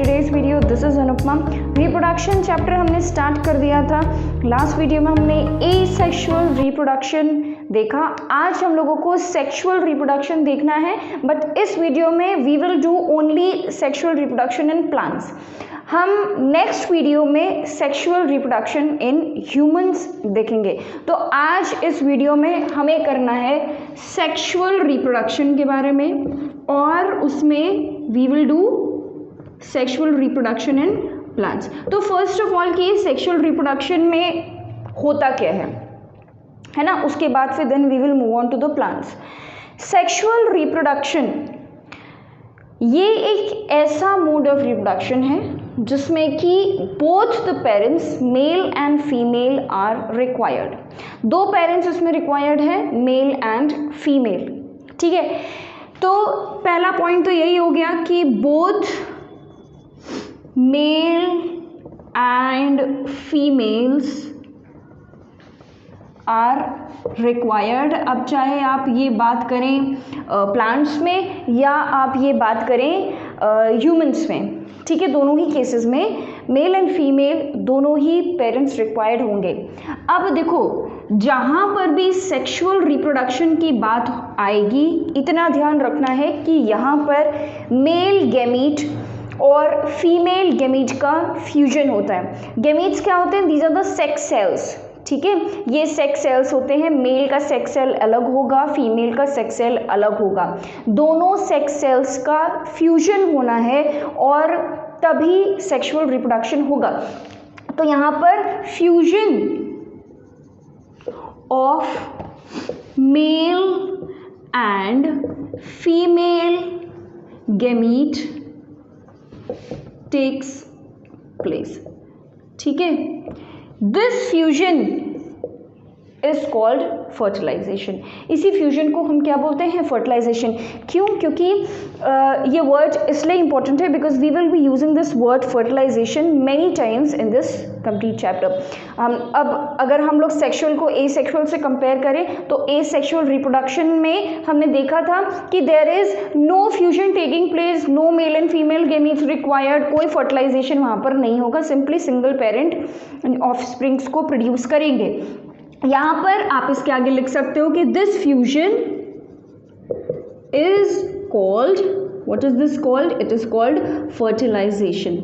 Today's video. This is Anupama. Reproduction chapter हमने start कर दिया था। लास्ट वीडियो में हमने एसेक्सुअल रिप्रोडक्शन देखा। आज हम लोगों को सेक्सुअल रिप्रोडक्शन देखना है, बट इस वीडियो में we will do only sexual reproduction in plants. हम नेक्स्ट वीडियो में सेक्सुअल रिप्रोडक्शन इन ह्यूमंस देखेंगे। तो आज इस वीडियो में हमें करना है सेक्सुअल रिप्रोडक्शन के बारे में, और उसमें we will do sexual reproduction in plants. तो फर्स्ट ऑफ ऑल कि सेक्सुअल रिप्रोडक्शन में होता क्या है ना, उसके बाद फिर then we will move on to the plants. Sexual reproduction ये एक ऐसा मोड ऑफ रिप्रोडक्शन है जिसमें कि both the parents male and female are required. दो पेरेंट्स इसमें रिक्वायर्ड है, मेल एंड फीमेल। ठीक है, तो पहला पॉइंट तो यही हो गया कि both male and females are required. अब चाहे आप ये बात करें प्लांट्स में या आप ये बात करें ह्यूमंस में, ठीक है, दोनों ही केसेस में मेल एंड फीमेल दोनों ही पेरेंट्स रिक्वायर्ड होंगे। अब देखो, जहाँ पर भी सेक्सुअल रिप्रोडक्शन की बात आएगी, इतना ध्यान रखना है कि यहाँ पर मेल गैमीट और फीमेल गैमीट का फ्यूजन होता है। गैमीट्स क्या होते हैं? These are the sex cells. ठीक है, ये सेक्स सेल्स होते हैं। मेल का सेक्स सेल अलग होगा, फीमेल का सेक्स सेल अलग होगा। दोनों सेक्स सेल्स का फ्यूजन होना है और तभी सेक्सुअल रिप्रोडक्शन होगा। तो यहाँ पर fusion of male and female gamete takes place. ठीक है, this fusion is called fertilisation. इसी फ्यूजन को हम क्या बोलते हैं? फर्टिलाइजेशन। क्यों? क्योंकि ये वर्ड इसलिए इंपॉर्टेंट है because we will be using this word fertilisation many times in this complete chapter. अब अगर हम लोग सेक्सुअल को एसेक्सुअल से कंपेयर करें तो एसेक्सुअल रिप्रोडक्शन में हमने देखा था कि there is no fusion taking place, no male and female gametes required, कोई फर्टिलाइजेशन वहाँ पर नहीं होगा, सिंपली सिंगल पेरेंट ऑफस्प्रिंग्स को प्रोड्यूस करेंगे। यहाँ पर आप इसके आगे लिख सकते हो कि this fusion is called, what is this called? It is called fertilisation.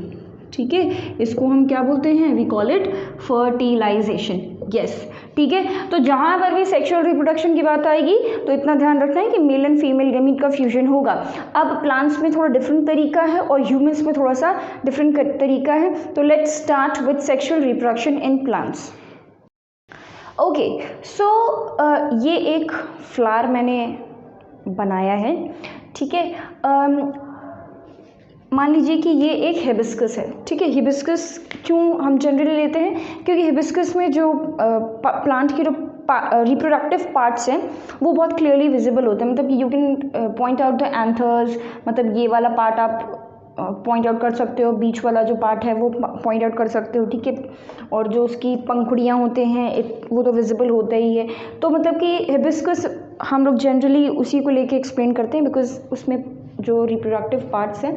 ठीक है, इसको हम क्या बोलते हैं? We call it fertilisation. Yes, ठीक है। तो जहाँ पर भी सेक्सुअल रिप्रोडक्शन की बात आएगी तो इतना ध्यान रखना है कि मेल एंड फीमेल गैमीट का फ्यूजन होगा। अब प्लांट्स में थोड़ा डिफरेंट तरीका है और ह्यूमंस में थोड़ा सा डिफरेंट तरीका है। तो let's start with sexual reproduction in plants. Okay, so ये एक फ्लावर मैंने बनाया है। ठीक है, मान लीजिए कि ये एक हिबिस्कस है। ठीक है, हिबिस्कस क्यों हम जनरली लेते हैं? क्योंकि हिबिस्कस में जो प्लांट के जो रिप्रोडक्टिव पार्ट्स हैं वो बहुत क्लियरली विजिबल होते हैं। मतलब you can point out the anthers, मतलब ये वाला पार्ट आप पॉइंट आउट कर सकते हो, बीच वाला जो पार्ट है वो पॉइंट आउट कर सकते हो। ठीक है, और जो उसकी पंखुड़ियाँ होते हैं वो तो विजिबल होता ही है। तो मतलब कि हिबिस्कस हम लोग जनरली उसी को लेके एक्सप्लेन करते हैं बिकॉज उसमें जो रिप्रोडक्टिव पार्ट्स हैं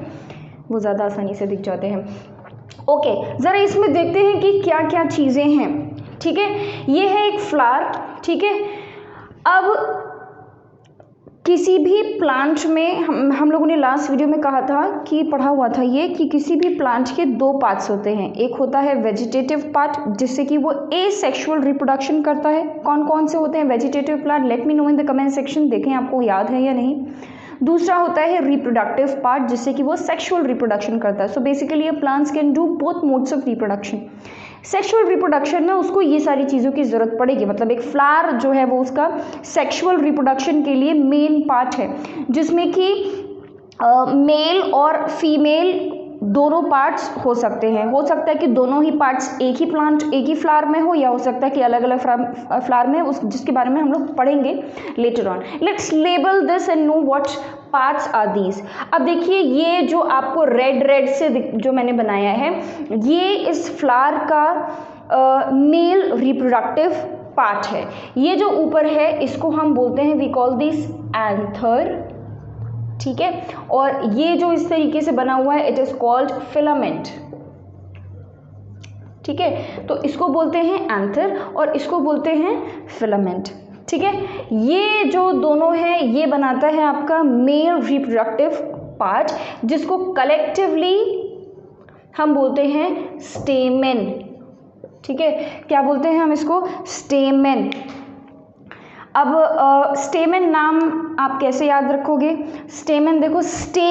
वो ज़्यादा आसानी से दिख जाते हैं। ओके, ज़रा इसमें देखते हैं कि क्या क्या चीज़ें हैं। ठीक है, ये है एक फ्लावर। ठीक है, अब किसी भी प्लांट में हम लोगों ने लास्ट वीडियो में कहा था कि पढ़ा हुआ था ये कि किसी भी प्लांट के दो पार्ट्स होते हैं। एक होता है वेजिटेटिव पार्ट जिससे कि वो एसेक्सुअल रिप्रोडक्शन करता है। कौन कौन से होते हैं vegetative plant? Let me know in the comment section, देखें आपको याद है या नहीं। दूसरा होता है रिप्रोडक्टिव पार्ट जिससे कि वो सेक्सुअल रिप्रोडक्शन करता है। So basically plants can do both modes of reproduction. Sexual reproduction में उसको ये सारी चीज़ों की ज़रूरत पड़ेगी। मतलब एक फ्लावर जो है वो उसका सेक्सुअल रिप्रोडक्शन के लिए मेन पार्ट है, जिसमें कि मेल और फीमेल दोनों पार्ट्स हो सकते हैं। हो सकता है कि दोनों ही पार्ट्स एक ही प्लांट एक ही फ्लावर में हो, या हो सकता है कि अलग अलग फ्लावर में, उस जिसके बारे में हम लोग पढ़ेंगे later on. Let's label this and know what parts are these. अब देखिए, ये जो आपको रेड से जो मैंने बनाया है ये इस फ्लावर का मेल रिप्रोडक्टिव पार्ट है। ये जो ऊपर है इसको हम बोलते हैं, वी कॉल दिस एंथर। ठीक है, और ये जो इस तरीके से बना हुआ है इट इज कॉल्ड फिलामेंट, ठीक है, तो इसको बोलते हैं एंथर और इसको बोलते हैं फिलामेंट, ठीक है। ये जो दोनों है ये बनाता है आपका मेल रिप्रोडक्टिव पार्ट, जिसको कलेक्टिवली हम बोलते हैं स्टेमेन, ठीक है, क्या बोलते हैं हम इसको, स्टेमेन। अब स्टेमेन नाम आप कैसे याद रखोगे, स्टेमेन देखो, स्टे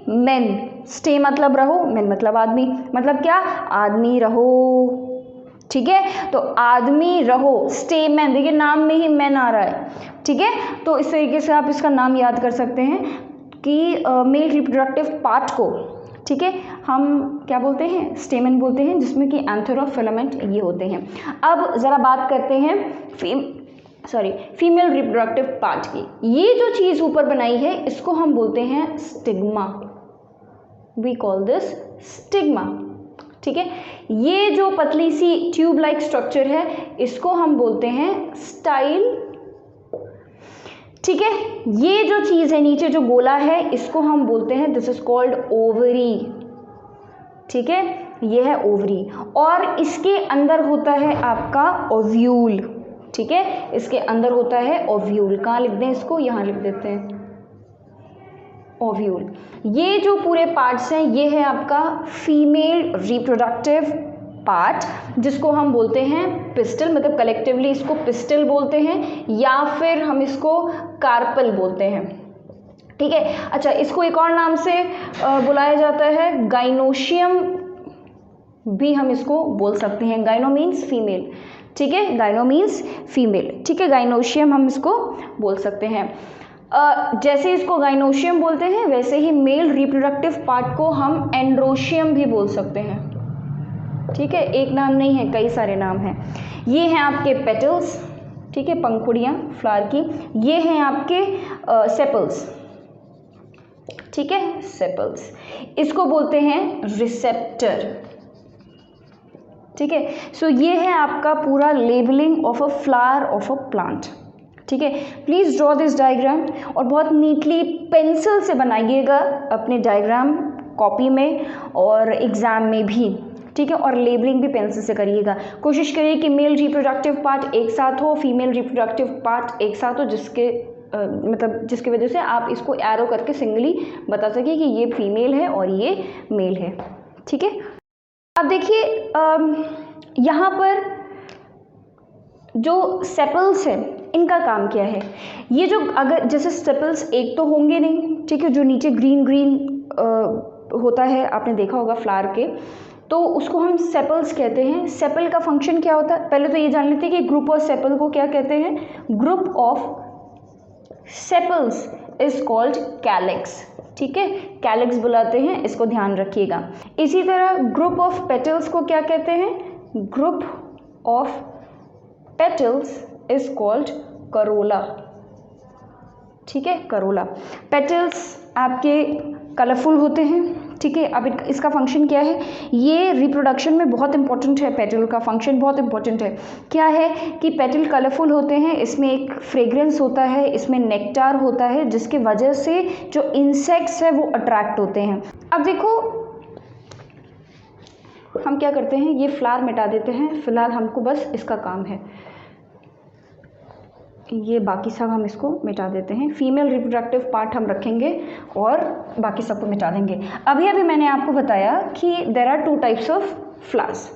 मेन, स्टे मतलब रहो, मेन मतलब आदमी, मतलब क्या, आदमी रहो, ठीक है, तो आदमी रहो, स्टे मैन, देखिए नाम में ही मैन आ रहा है, ठीक है, तो इस तरीके से आप इसका नाम याद कर सकते हैं कि मेल रिप्रोडक्टिव पार्ट को, ठीक है, हम क्या बोलते हैं, स्टेमेन बोलते हैं, जिसमें कि एंथर और फिलामेंट ये होते हैं। अब ज़रा बात करते हैं फीमेल रिप्रोडक्टिव पार्ट की। ये जो चीज़ ऊपर बनाई है इसको हम बोलते हैं stigma, we call this stigma, ठीक है। ये जो पतली सी ट्यूब लाइक स्ट्रक्चर है इसको हम बोलते हैं स्टाइल, ठीक है। ये जो चीज़ है नीचे जो गोला है इसको हम बोलते हैं, दिस इज कॉल्ड ओवरी, ठीक है, ये है ओवरी, और इसके अंदर होता है आपका ओव्यूल, ठीक है, इसके अंदर होता है ओव्यूल। कहाँ लिख दें इसको, यहाँ लिख देते हैं ओव्यूल। ये जो पूरे पार्ट्स हैं ये है आपका फीमेल रिप्रोडक्टिव पार्ट, जिसको हम बोलते हैं पिस्टल, मतलब कलेक्टिवली इसको पिस्टल बोलते हैं या फिर हम इसको कार्पल बोलते हैं, ठीक है। अच्छा, इसको एक और नाम से बुलाया जाता है गाइनोशियम भी हम इसको बोल सकते हैं, गाइनो मीन्स फीमेल, ठीक है, गाइनो मीन्स फीमेल, ठीक है, गाइनोशियम हम इसको बोल सकते हैं। जैसे इसको गाइनोशियम बोलते हैं वैसे ही मेल रिप्रोडक्टिव पार्ट को हम एंड्रोशियम भी बोल सकते हैं, ठीक है, एक नाम नहीं है, कई सारे नाम हैं। ये हैं आपके पेटल्स, ठीक है, पंखुड़ियाँ फ्लावर की, ये हैं आपके सेपल्स, ठीक है, सेपल्स, इसको बोलते हैं रिसेप्टर, ठीक है। सो ये है आपका पूरा labelling of a flower of a plant, ठीक है। प्लीज़ ड्रॉ दिस डायग्राम और बहुत नीटली पेंसिल से बनाइएगा अपने डायग्राम कॉपी में और एग्ज़ाम में भी, ठीक है, और लेबलिंग भी पेंसिल से करिएगा। कोशिश करिए कि मेल रिप्रोडक्टिव पार्ट एक साथ हो, फीमेल रिप्रोडक्टिव पार्ट एक साथ हो, मतलब जिसकी वजह से आप इसको एरो करके सिंगली बता सकें कि ये फीमेल है और ये मेल है, ठीक है। अब देखिए यहाँ पर जो सेपल्स हैं इनका काम क्या है, ये जो अगर जैसे सेपल्स एक तो होंगे नहीं, ठीक है, जो नीचे ग्रीन ग्रीन होता है आपने देखा होगा फ्लावर के, तो उसको हम सेपल्स कहते हैं। सेपल का फंक्शन क्या होता है, पहले तो ये जान लेते हैं कि ग्रुप ऑफ सेपल को क्या कहते हैं, group of sepals is called calyx, ठीक है, कैलिक्स बुलाते हैं, इसको ध्यान रखिएगा। इसी तरह ग्रुप ऑफ पेटल्स को क्या कहते हैं, group of petals is called Corolla, ठीक है, करोला। पेटल्स आपके कलरफुल होते हैं, ठीक है। अब इसका फंक्शन क्या है, ये रिप्रोडक्शन में बहुत इंपॉर्टेंट है, पेटल का फंक्शन बहुत इंपॉर्टेंट है। क्या है कि पेटल कलरफुल होते हैं, इसमें एक फ्रेग्रेंस होता है, इसमें नेक्टार होता है, जिसकी वजह से जो इंसेक्ट्स है वो अट्रैक्ट होते हैं। अब देखो हम क्या करते हैं, ये फ्लावर मिटा देते हैं, फिलहाल हमको बस इसका काम है, ये बाकी सब हम इसको मिटा देते हैं। फीमेल रिप्रोडक्टिव पार्ट हम रखेंगे और बाकी सबको मिटा देंगे। अभी अभी मैंने आपको बताया कि there are 2 types of flowers,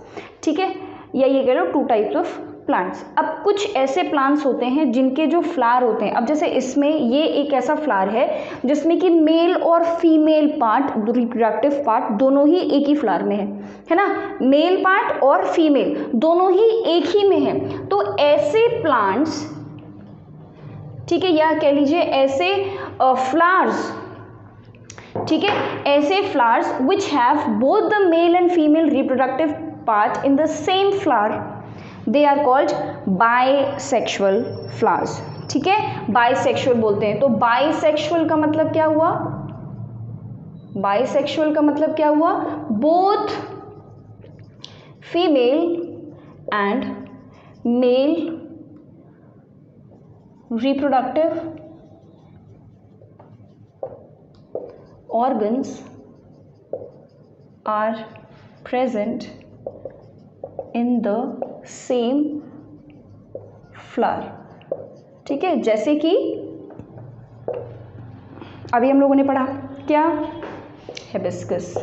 ठीक है, या ये कह लो 2 टाइप्स ऑफ प्लांट्स। अब कुछ ऐसे प्लांट्स होते हैं जिनके जो फ्लावर होते हैं, अब जैसे इसमें ये एक ऐसा फ्लावर है जिसमें कि मेल और फीमेल पार्ट, रिप्रोडक्टिव पार्ट दोनों ही एक ही फ्लावर में है ना, मेल पार्ट और फीमेल दोनों ही एक ही में है। तो ऐसे प्लांट्स, ठीक है, या कह लीजिए ऐसे फ्लावर्स, ठीक है, ऐसे flowers which have both the male and female reproductive part in the same flower, they are called bisexual flowers, ठीक है, बाइसेक्सुअल बोलते हैं। तो बाइसेक्सुअल का मतलब क्या हुआ, बाइसेक्सुअल का मतलब क्या हुआ, both female and male reproductive organs are present in the same flower। ठीक है, जैसे कि अभी हम लोगों ने पढ़ा क्या, हिबिस्कस।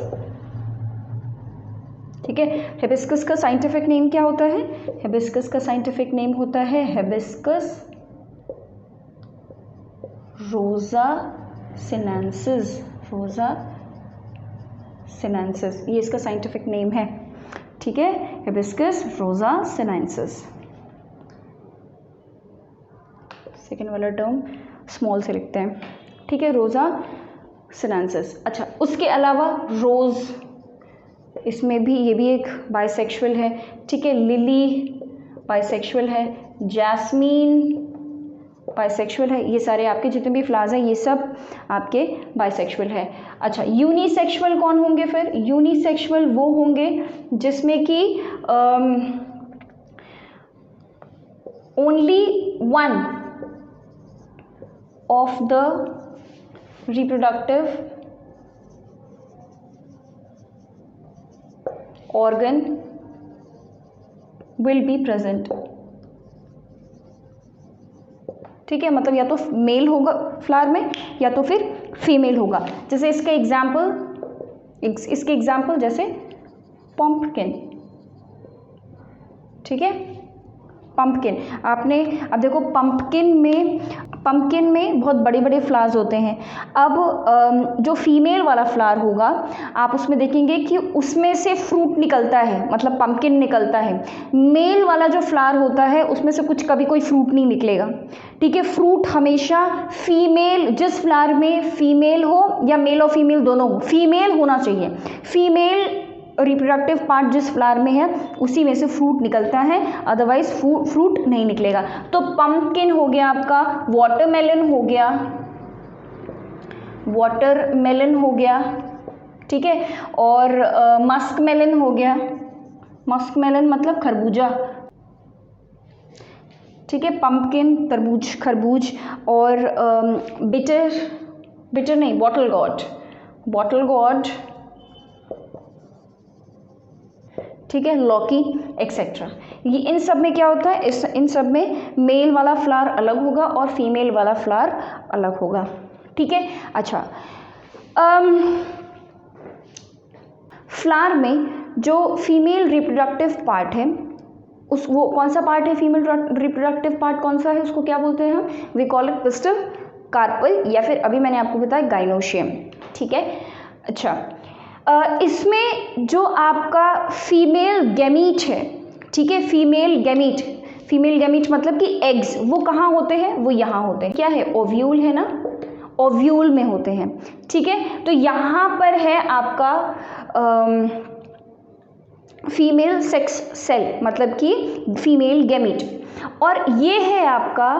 ठीक है, हिबिस्कस का साइंटिफिक नेम क्या होता है, हिबिस्कस का साइंटिफिक नेम होता है हिबिस्कस रोजा सिनेंसिस, रोजा सिनेंसिस, ये इसका साइंटिफिक नेम है। ठीक है, हिबिस्कस रोजा सिनेंसिस। सेकेंड वाला टर्म स्मॉल से लिखते हैं। ठीक है, रोजा सिनेंसिस। अच्छा, उसके अलावा रोज़, इसमें भी ये भी एक बाइसेक्सुअल है। ठीक है, लिली बाइसेक्सुअल है, जैस्मीन बाइसेक्सुअल है, ये सारे आपके जितने भी फ्लावर्स हैं ये सब आपके बाइसेक्सुअल है। अच्छा, यूनिसेक्सुअल कौन होंगे फिर, यूनिसेक्सुअल वो होंगे जिसमें कि only one of the reproductive organ will be present। ठीक है, मतलब या तो मेल होगा फ्लावर में या तो फिर फीमेल होगा। जैसे इसके एग्जाम्पल जैसे पंपकिन। ठीक है, पंपकिन, आपने अब देखो पंपकिन में बहुत बड़े बड़े फ्लावर्स होते हैं। अब जो फीमेल वाला फ्लावर होगा आप उसमें देखेंगे कि उसमें से फ्रूट निकलता है, मतलब पंपकिन निकलता है। मेल वाला जो फ्लावर होता है उसमें से कभी कोई फ्रूट नहीं निकलेगा। ठीक है, फ्रूट हमेशा फीमेल, जिस फ्लावर में फीमेल हो या मेल और फीमेल दोनों हो, फीमेल होना चाहिए। फीमेल रिप्रोडक्टिव पार्ट जिस फ्लावर में है उसी में से फ्रूट निकलता है, अदरवाइज फ्रूट नहीं निकलेगा। तो पंपकिन हो गया आपका, वाटरमेलन हो गया। ठीक है, और मस्कमेलन हो गया। मस्कमेलन मतलब खरबूजा। ठीक है, पंपकिन तरबूज, खरबूज, और बिटर नहीं, बॉटल गॉड। ठीक है, लौकी एक्सेट्रा। ये इन सब में क्या होता है, इन सब में मेल वाला फ्लावर अलग होगा और फीमेल वाला फ्लावर अलग होगा। ठीक है, अच्छा, फ्लावर में जो फीमेल रिप्रोडक्टिव पार्ट है वो कौन सा पार्ट है, फीमेल रिप्रोडक्टिव पार्ट कौन सा है, उसको क्या बोलते हैं हम, we call it pistil, carpel, या फिर अभी मैंने आपको बताया गाइनोशियम। ठीक है, अच्छा, इसमें जो आपका फीमेल गैमीट है, ठीक है, फीमेल गैमीट मतलब कि एग्स, वो कहाँ होते हैं, वो यहाँ होते हैं। क्या है, ओव्यूल है ना, ओव्यूल में होते हैं। ठीक है, तो यहाँ पर है आपका फीमेल सेक्स सेल, मतलब कि फीमेल गैमीट, और ये है आपका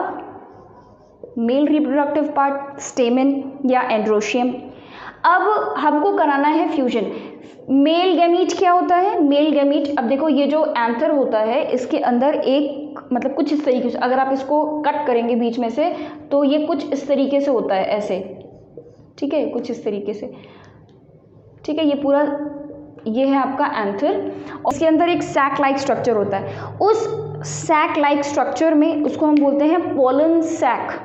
मेल रिप्रोडक्टिव पार्ट, स्टेमेन या एंड्रोशियम। अब हमको कराना है फ्यूजन। मेल गैमीट क्या होता है, मेल गैमीट, अब देखो ये जो एंथर होता है इसके अंदर एक, मतलब कुछ इस तरीके से, अगर आप इसको कट करेंगे बीच में से तो ये कुछ इस तरीके से होता है, ऐसे। ठीक है, कुछ इस तरीके से। ठीक है, ये पूरा, ये है आपका एंथर, और इसके अंदर एक सैक लाइक स्ट्रक्चर होता है। उस सैक लाइक स्ट्रक्चर में उसको हम बोलते हैं पोलन सैक।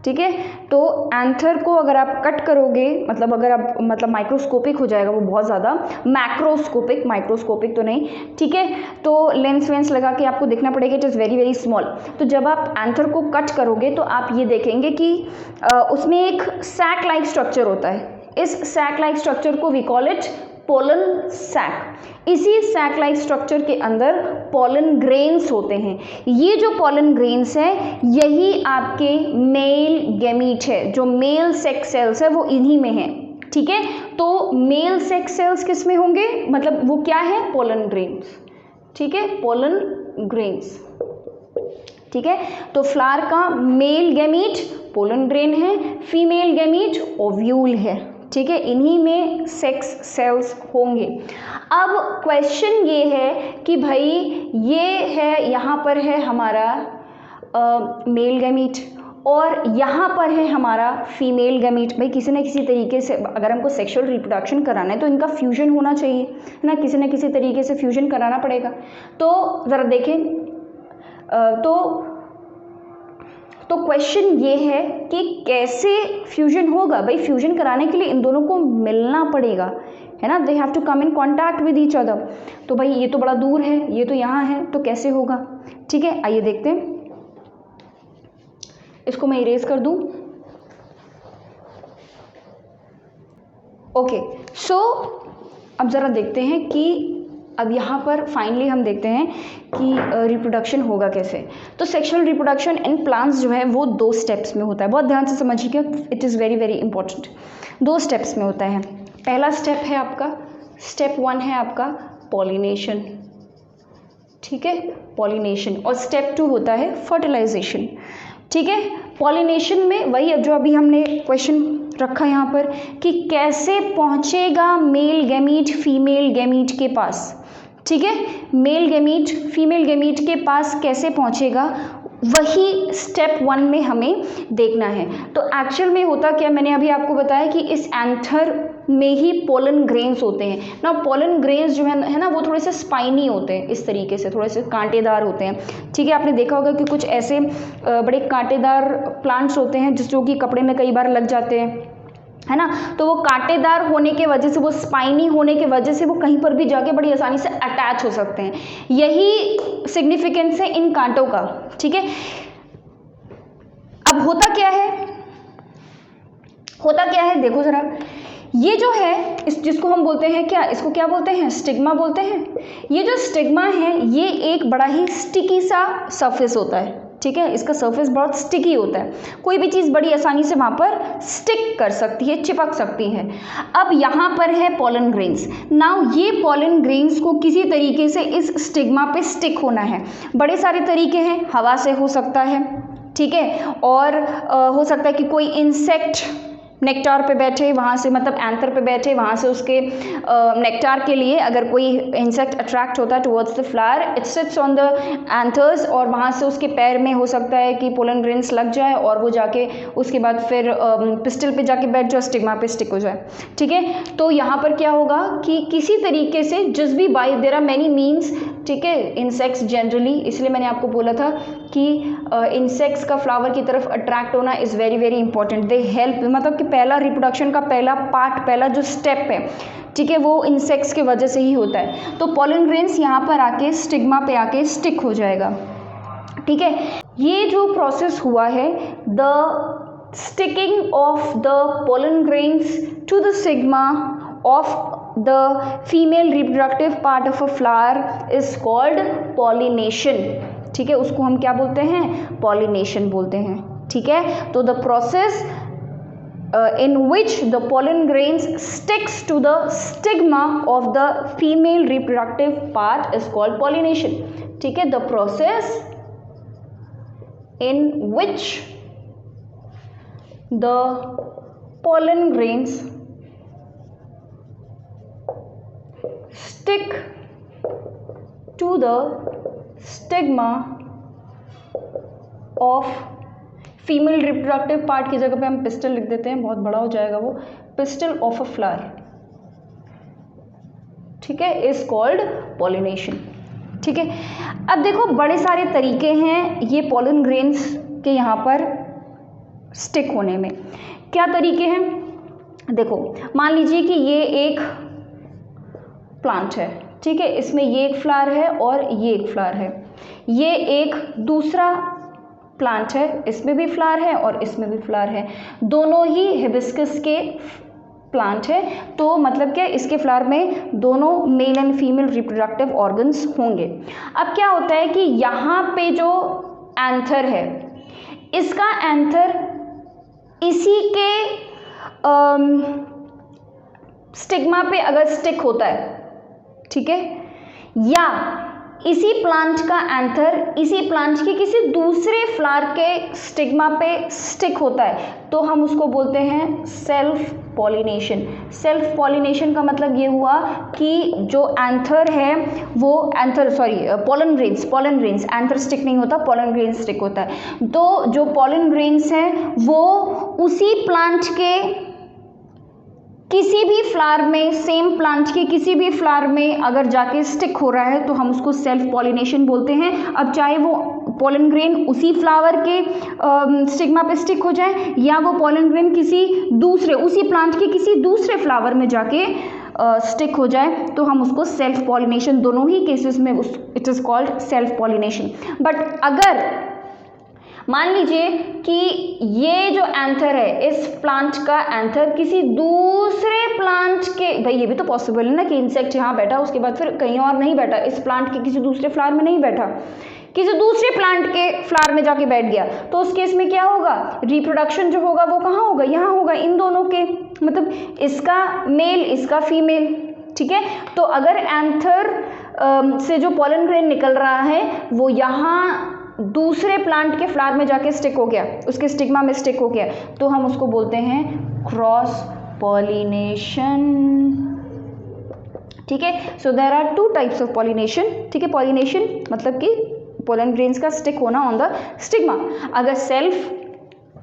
ठीक है, तो एंथर को अगर आप कट करोगे, मतलब अगर आप, मतलब माइक्रोस्कोपिक हो जाएगा वो बहुत ज़्यादा, माइक्रोस्कोपिक तो नहीं। ठीक है, तो लेंस वेंस लगा के आपको देखना पड़ेगा, it is very very small. तो जब आप एंथर को कट करोगे तो आप ये देखेंगे कि उसमें एक सैक लाइक स्ट्रक्चर होता है। इस सैक लाइक स्ट्रक्चर को we call it pollen sac. इसी सैक लाइक स्ट्रक्चर के अंदर पोलन ग्रेन्स होते हैं। ये जो पोलन ग्रेन्स है यही आपके मेल गैमीट है, जो मेल सेक्स सेल्स है वो इन्हीं में है। ठीक है, तो मेल सेक्स सेल्स किस में होंगे, मतलब वो क्या है, पोलन ग्रेन्स। ठीक है, पोलन ग्रेन्स। ठीक है, तो फ्लावर का मेल गैमीट पोलन ग्रेन है, फीमेल गैमीट ओव्यूल है। ठीक है, इन्हीं में सेक्स सेल्स होंगे। अब क्वेश्चन ये है कि भाई ये है, यहाँ पर है हमारा मेल गैमीट और यहाँ पर है हमारा फीमेल गैमीट। भाई किसी न किसी तरीके से अगर हमको सेक्सुअल रिप्रोडक्शन कराना है तो इनका फ्यूजन होना चाहिए, है ना, किसी न किसी तरीके से फ्यूजन कराना पड़ेगा। तो ज़रा देखें, तो क्वेश्चन ये है कि कैसे फ्यूजन होगा। भाई फ्यूजन कराने के लिए इन दोनों को मिलना पड़ेगा, है ना, they have to come in contact with each other. तो भाई ये तो बड़ा दूर है, ये तो यहाँ है, तो कैसे होगा। ठीक है, आइए देखते हैं, इसको मैं इरेज कर दूं। ओके, सो अब ज़रा देखते हैं कि अब यहाँ पर फाइनली हम देखते हैं कि रिप्रोडक्शन होगा कैसे। तो सेक्सुअल रिप्रोडक्शन इन प्लांट्स जो है वो 2 स्टेप्स में होता है। बहुत ध्यान से समझिएगा, it is very very important. 2 steps में होता है। पहला स्टेप है आपका, स्टेप 1 है आपका पॉलिनेशन, ठीक है, पॉलिनेशन, और स्टेप 2 होता है फर्टिलाइजेशन। ठीक है, पॉलिनेशन में वही जो अभी हमने क्वेश्चन रखा यहाँ पर कि कैसे पहुँचेगा मेल गैमीट फीमेल गैमीट के पास। ठीक है, मेल गैमीट फीमेल गैमीट के पास कैसे पहुँचेगा, वही स्टेप 1 में हमें देखना है। तो एक्चुअल में होता क्या, मैंने अभी आपको बताया कि इस एंथर में ही पोलन ग्रेन्स होते हैं ना। पोलन ग्रेन्स जो है ना वो थोड़े से स्पाइनी होते हैं, इस तरीके से थोड़े से कांटेदार होते हैं। ठीक है, आपने देखा होगा कि कुछ ऐसे बड़े कांटेदार प्लांट्स होते हैं जो कि कपड़े में कई बार लग जाते हैं, है ना। तो वो कांटेदार होने के वजह से, वो स्पाइनी होने के वजह से वो कहीं पर भी जाके बड़ी आसानी से अटैच हो सकते हैं। यही सिग्निफिकेंस है इन कांटों का। ठीक है, अब होता क्या है, देखो जरा, ये जो है जिसको हम बोलते हैं क्या, इसको क्या बोलते हैं, स्टिग्मा बोलते हैं। ये जो स्टिग्मा है ये एक बड़ा ही स्टिकी सा सरफेस होता है। ठीक है, इसका सरफेस बहुत स्टिकी होता है, कोई भी चीज़ बड़ी आसानी से वहाँ पर स्टिक कर सकती है, चिपक सकती है। अब यहाँ पर है पोलन ग्रेन्स। नाउ ये पोलन ग्रेन्स को किसी तरीके से इस स्टिग्मा पे स्टिक होना है। बड़े सारे तरीके हैं, हवा से हो सकता है, ठीक है, और हो सकता है कि कोई इंसेक्ट नेक्टार पे बैठे, वहाँ से मतलब एंथर पे बैठे, वहाँ से उसके नेक्टार के लिए अगर कोई इंसेक्ट अट्रैक्ट होता है towards the flower, it sits on the anthers, और वहाँ से उसके पैर में हो सकता है कि पोलन ग्रेन्स लग जाए और वो जाके उसके बाद फिर पिस्टल पे जाके बैठ जाए, स्टिग्मा पे स्टिक हो जाए। ठीक है, तो यहाँ पर क्या होगा कि किसी तरीके से जस्ट भी by, there are many means, ठीक है, इंसेक्ट्स जनरली, इसलिए मैंने आपको बोला था कि इंसेक्ट्स का फ्लावर की तरफ अट्रैक्ट होना is very very important. They help, मतलब कि पहला रिप्रोडक्शन का पहला पार्ट, पहला जो स्टेप है, ठीक है, वो इंसेक्ट्स की वजह से ही होता है। तो पोलन ग्रेन्स यहाँ पर आके स्टिग्मा पे आके स्टिक हो जाएगा। ठीक है, ये जो प्रोसेस हुआ है, the sticking of the pollen grains to the stigma of the female reproductive part of a flower is called pollination। ठीक है, उसको हम क्या बोलते हैं, pollination बोलते हैं। ठीक है, तो the process in which the pollen grains sticks to the stigma of the female reproductive part is called pollination। ठीक है, the process in which the pollen grains stick to the stigma of female reproductive part की जगह पे हम pistol लिख देते हैं, बहुत बड़ा हो जाएगा वो, पिस्टल ऑफ अ फ्लावर, ठीक है, इज कॉल्ड पॉलिनेशन। ठीक है, अब देखो बड़े सारे तरीके हैं ये पोलन ग्रेन्स के यहाँ पर स्टिक होने में। क्या तरीके हैं, देखो मान लीजिए कि ये एक प्लांट है, ठीक है, इसमें ये एक फ्लावर है और ये एक फ्लावर है। ये एक दूसरा प्लांट है, इसमें भी फ्लावर है और इसमें भी फ्लावर है, दोनों ही हिबिस्कस के प्लांट है। तो मतलब क्या, इसके फ्लावर में दोनों mail and female reproductive organs होंगे। अब क्या होता है कि यहाँ पे जो एंथर है, इसका एंथर इसी के स्टिग्मा पे अगर स्टिक होता है, ठीक है, या इसी प्लांट का एंथर इसी प्लांट के किसी दूसरे फ्लावर के स्टिग्मा पे स्टिक होता है, तो हम उसको बोलते हैं सेल्फ पॉलिनेशन। सेल्फ पॉलिनेशन का मतलब ये हुआ कि जो एंथर है वो पोलन ग्रेन्स, एंथर स्टिक नहीं होता, पोलन ग्रेन स्टिक होता है। तो जो पोलन ग्रेन्स हैं वो उसी प्लांट के किसी भी फ्लावर में, सेम प्लांट के किसी भी फ्लावर में अगर जाके स्टिक हो रहा है तो हम उसको सेल्फ पॉलिनेशन बोलते हैं। अब चाहे वो पोलन ग्रेन उसी फ्लावर के स्टिग्मा पे स्टिक हो जाए या वो पोलन ग्रेन किसी दूसरे, उसी प्लांट के किसी दूसरे फ्लावर में जाके स्टिक हो जाए तो हम उसको सेल्फ पॉलिनेशन, दोनों ही केसेस में it is called self pollination. But अगर मान लीजिए कि ये जो एंथर है, इस प्लांट का एंथर किसी दूसरे प्लांट के, भाई ये भी तो पॉसिबल है ना कि इंसेक्ट यहाँ बैठा उसके बाद फिर कहीं और नहीं बैठा, इस प्लांट के किसी दूसरे फ्लावर में नहीं बैठा, किसी दूसरे प्लांट के फ्लावर में जाके बैठ गया, तो उस केस में क्या होगा, रिप्रोडक्शन जो होगा वो कहाँ होगा, यहाँ होगा, इन दोनों के, मतलब इसका मेल इसका फीमेल। ठीक है, तो अगर एंथर से जो पोलन ग्रेन निकल रहा है वो यहाँ दूसरे प्लांट के फ्लावर में जाके स्टिक हो गया, उसके स्टिग्मा में स्टिक हो गया, तो हम उसको बोलते हैं क्रॉस पॉलिनेशन। ठीक है, so there are two types of pollination. ठीक है, पॉलिनेशन मतलब कि पोलन ग्रेन्स का स्टिक होना ऑन द स्टिग्मा। अगर सेल्फ,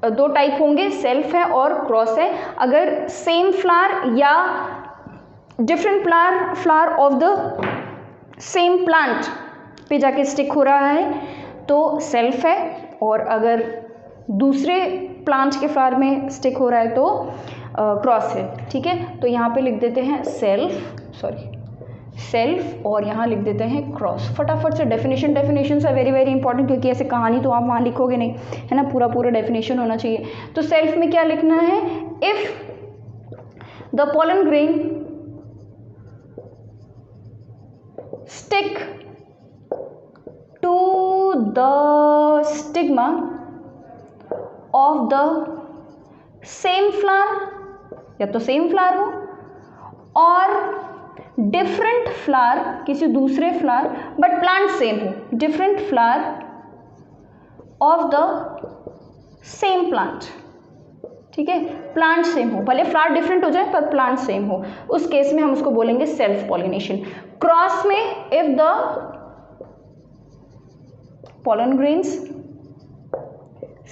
दो टाइप होंगे, सेल्फ है और क्रॉस है। अगर सेम फ्लावर या different flower of the same plant पे जाके स्टिक हो रहा है तो सेल्फ है, और अगर दूसरे प्लांट के फ्लावर में स्टिक हो रहा है तो क्रॉस है। ठीक है, तो यहाँ पे लिख देते हैं सेल्फ और यहाँ लिख देते हैं क्रॉस। फटाफट से definition are very very important, क्योंकि ऐसे कहानी तो आप वहाँ लिखोगे नहीं, है ना, पूरा डेफिनेशन होना चाहिए। तो सेल्फ में क्या लिखना है, if the pollen grain stick to the stigma of the same flower, या तो सेम फ्लावर हो और डिफरेंट फ्लावर किसी दूसरे फ्लावर, बट प्लांट सेम हो, different flower of the same plant. ठीक है, प्लांट सेम हो, भले फ्लावर डिफरेंट हो जाए पर प्लांट सेम हो, उस केस में हम उसको बोलेंगे सेल्फ पॉलिनेशन। क्रॉस में if the pollen grains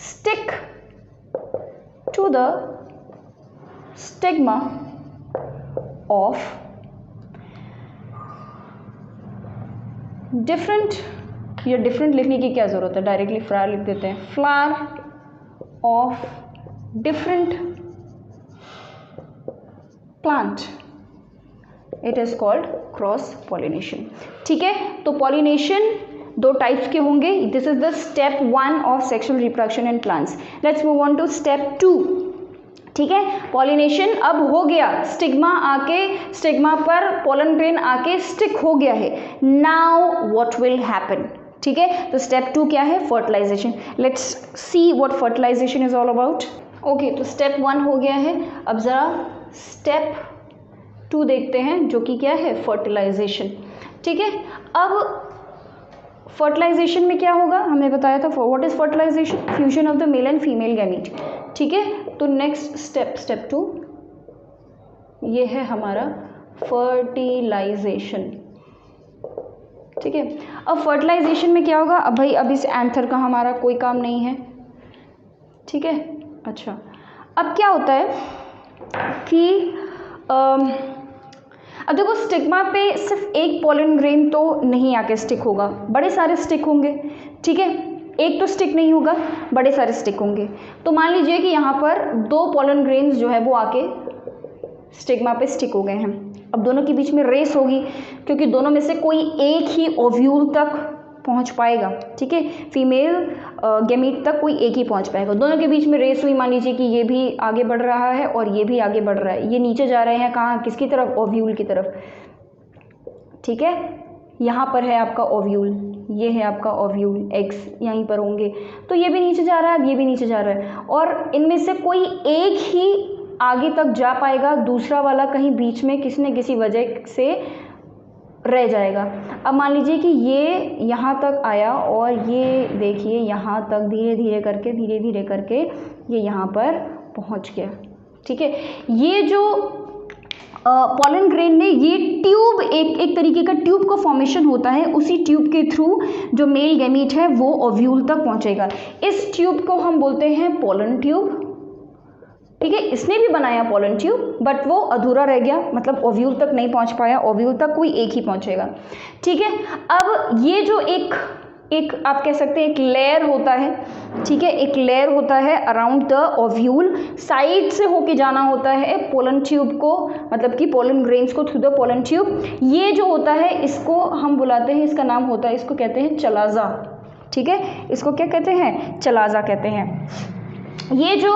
stick to the stigma of different, या डिफरेंट लिखने की क्या जरूरत है, डायरेक्टली फ्लावर लिख देते हैं, flower of different plant, it is called cross pollination. ठीक है, तो पॉलिनेशन दो टाइप्स के होंगे। This is the step 1 of sexual reproduction in plants. Let's move on to step 2। ठीक है, पॉलिनेशन अब हो गया, स्टिग्मा आके, स्टिग्मा पर पोलन ग्रेन आके स्टिक हो गया है। Now what will happen. ठीक है, तो स्टेप 2 क्या है, fertilisation. Let's see what fertilisation is all about. Okay, तो स्टेप 1 हो गया है, अब जरा स्टेप 2 देखते हैं जो कि क्या है, फर्टिलाइजेशन। ठीक है, अब फर्टिलाइजेशन में क्या होगा, हमने बताया था what is fertilisation, fusion of the male and female gamete. ठीक है, तो नेक्स्ट स्टेप 2 ये है हमारा फर्टिलाइजेशन। ठीक है, अब फर्टिलाइजेशन में क्या होगा, अब भाई अब इस एंथर का हमारा कोई काम नहीं है। ठीक है, अच्छा अब क्या होता है कि अब देखो, स्टिग्मा पे सिर्फ एक पोलन ग्रेन तो नहीं आके स्टिक होगा, बड़े सारे स्टिक होंगे। ठीक है, एक तो स्टिक नहीं होगा, बड़े सारे स्टिक होंगे। तो मान लीजिए कि यहाँ पर 2 पोलन ग्रेन्स जो है वो आके स्टिग्मा पे स्टिक हो गए हैं। अब दोनों के बीच में रेस होगी, क्योंकि दोनों में से कोई एक ही ओव्यूल तक पहुँच पाएगा। ठीक है, फीमेल गैमीट तक कोई एक ही पहुँच पाएगा। दोनों के बीच में रेस हुई, मान लीजिए कि ये भी आगे बढ़ रहा है और ये भी आगे बढ़ रहा है, ये नीचे जा रहे हैं, कहाँ, किसकी तरफ, ओव्यूल की तरफ। ठीक है, यहाँ पर है आपका ओव्यूल, ये है आपका ओव्यूल, एग्स यहीं पर होंगे, तो ये भी नीचे जा रहा है, अब ये भी नीचे जा रहा है, और इनमें से कोई एक ही आगे तक जा पाएगा, दूसरा वाला कहीं बीच में किसी न किसी वजह से रह जाएगा। अब मान लीजिए कि ये यहाँ तक आया और ये देखिए यहाँ तक धीरे धीरे करके ये यहाँ पर पहुँच गया। ठीक है। ये जो पॉलन ग्रेन में ये ट्यूब एक तरीके का ट्यूब का फॉर्मेशन होता है, उसी ट्यूब के थ्रू जो मेल गैमीट है वो ओव्यूल तक पहुंचेगा। इस ट्यूब को हम बोलते हैं पॉलन ट्यूब, ठीक है। इसने भी बनाया पॉलन ट्यूब बट वो अधूरा रह गया, मतलब ओव्यूल तक नहीं पहुंच पाया, ओव्यूल तक कोई एक ही पहुंचेगा, ठीक है। अब ये जो एक आप कह सकते हैं एक लेयर होता है, ठीक है, एक लेयर होता है अराउंड द ओव्यूल, साइड से होके जाना होता है पोलन ट्यूब को, मतलब कि पोलन ग्रेन्स को थ्रू द पोलन ट्यूब। ये जो होता है इसको हम बुलाते हैं, इसका नाम होता है, इसको कहते हैं चलाजा, ठीक है। इसको क्या कहते हैं? चलाजा कहते हैं। ये जो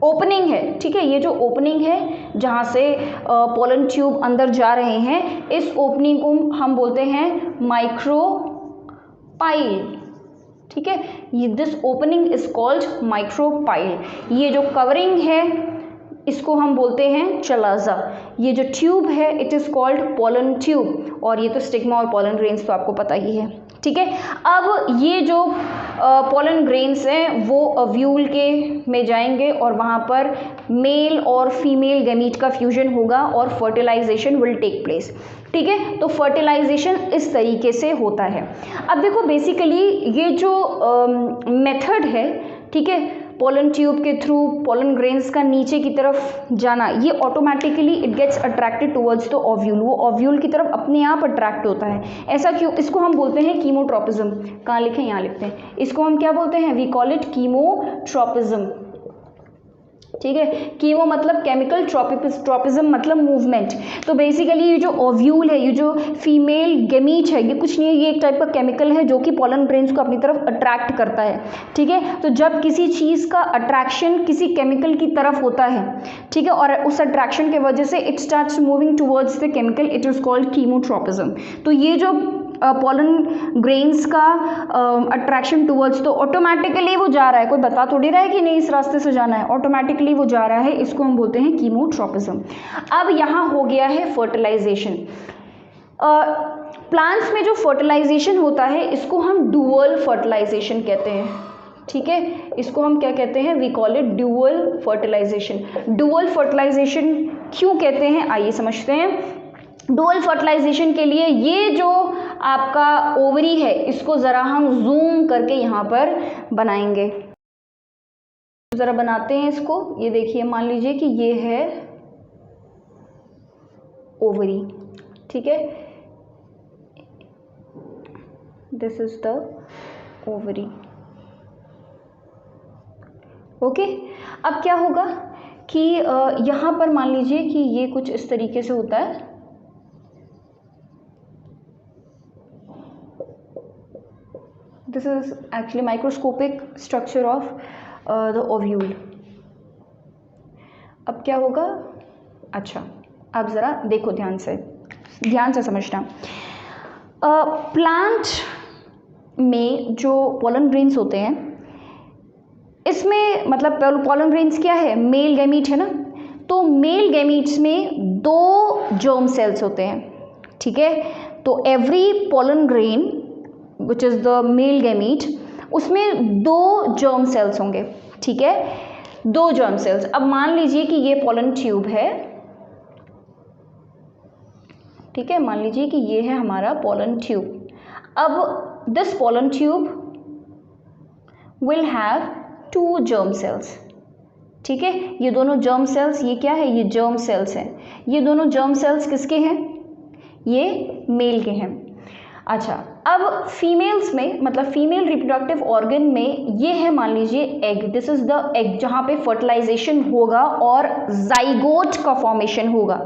ओपनिंग है, ठीक है, ये जो ओपनिंग है जहाँ से पोलन ट्यूब अंदर जा रहे हैं, इस ओपनिंग को हम बोलते हैं माइक्रोपाइल, ठीक है। ये this opening is called micropyle. ये जो कवरिंग है इसको हम बोलते हैं चलाजा। ये जो ट्यूब है it is called pollen tube, और ये तो स्टिग्मा और पोलन ग्रेन्स तो आपको पता ही है, ठीक है। अब ये जो पोलन ग्रेन्स हैं वो ओव्यूल के में जाएंगे और वहाँ पर मेल और फीमेल गैमीट का फ्यूजन होगा और फर्टिलाइजेशन विल टेक प्लेस, ठीक है। तो फर्टिलाइजेशन इस तरीके से होता है। अब देखो बेसिकली ये जो मेथड है, ठीक है, पोलन ट्यूब के थ्रू पोलन ग्रेन्स का नीचे की तरफ जाना, ये automatically it gets attracted towards the ovule, वो ओव्यूल की तरफ अपने आप अट्रैक्ट होता है। ऐसा क्यों? इसको हम बोलते हैं कीमोट्रोपिज्म। कहाँ लिखें? यहाँ लिखते हैं। इसको हम क्या बोलते हैं? वी कॉल इट कीमोट्रोपिज्म, ठीक है। कीमो मतलब केमिकल, ट्रोपिज्म मतलब मूवमेंट। तो बेसिकली ये जो ओव्यूल है, ये जो फीमेल गैमीट है, ये कुछ नहीं है, ये एक टाइप का केमिकल है जो कि पोलन ग्रेन्स को अपनी तरफ अट्रैक्ट करता है, ठीक है। तो जब किसी चीज़ का अट्रैक्शन किसी केमिकल की तरफ होता है, ठीक है, और उस अट्रैक्शन के वजह से it starts moving towards the chemical, it is called chemotropism. तो ये जो पोलन ग्रेन्स का अट्रैक्शन टुवर्ड्स, तो ऑटोमेटिकली वो जा रहा है, कोई बता थोड़ी रहा है कि नहीं इस रास्ते से जाना है, ऑटोमेटिकली वो जा रहा है, इसको हम बोलते हैं कीमोट्रोपिज्म। अब यहाँ हो गया है फर्टिलाइजेशन। प्लांट्स में जो फर्टिलाइजेशन होता है इसको हम डुअल फर्टिलाइजेशन कहते हैं, ठीक है। इसको हम क्या कहते हैं? We call it dual fertilisation. Dual fertilisation क्यों कहते हैं आइए समझते हैं। डुअल फर्टिलाइजेशन के लिए ये जो आपका ओवरी है इसको ज़रा हम जूम करके यहाँ पर बनाएंगे, ज़रा बनाते हैं इसको। ये देखिए, मान लीजिए कि ये है ओवरी, ठीक है, this is the ovary, okay. अब क्या होगा कि यहाँ पर मान लीजिए कि ये कुछ इस तरीके से होता है, this is actually microscopic structure of the ovule। अब क्या होगा? अच्छा, अब ज़रा देखो ध्यान से समझना। प्लांट में जो पोलन ग्रेन्स होते हैं इसमें मतलब पोलन ग्रेन्स क्या है? मेल गैमीट है ना। तो मेल गैमीट्स में 2 जर्म सेल्स होते हैं, ठीक है। तो every pollen grain which is the male gamete, उसमें 2 जर्म सेल्स होंगे, ठीक है, 2 जर्म सेल्स। अब मान लीजिए कि ये पोलन ट्यूब है, ठीक है, मान लीजिए कि ये है हमारा पोलन ट्यूब। अब this pollen tube will have 2 germ cells, ठीक है। ये दोनों जर्म सेल्स, ये क्या है? ये जर्म सेल्स हैं। ये दोनों जर्म सेल्स किसके हैं? ये मेल के हैं। अच्छा, अब फीमेल्स में मतलब फीमेल रिप्रोडक्टिव ऑर्गन में ये है, मान लीजिए egg, this is the egg, जहाँ पे फर्टिलाइजेशन होगा और जाइगोट का फॉर्मेशन होगा,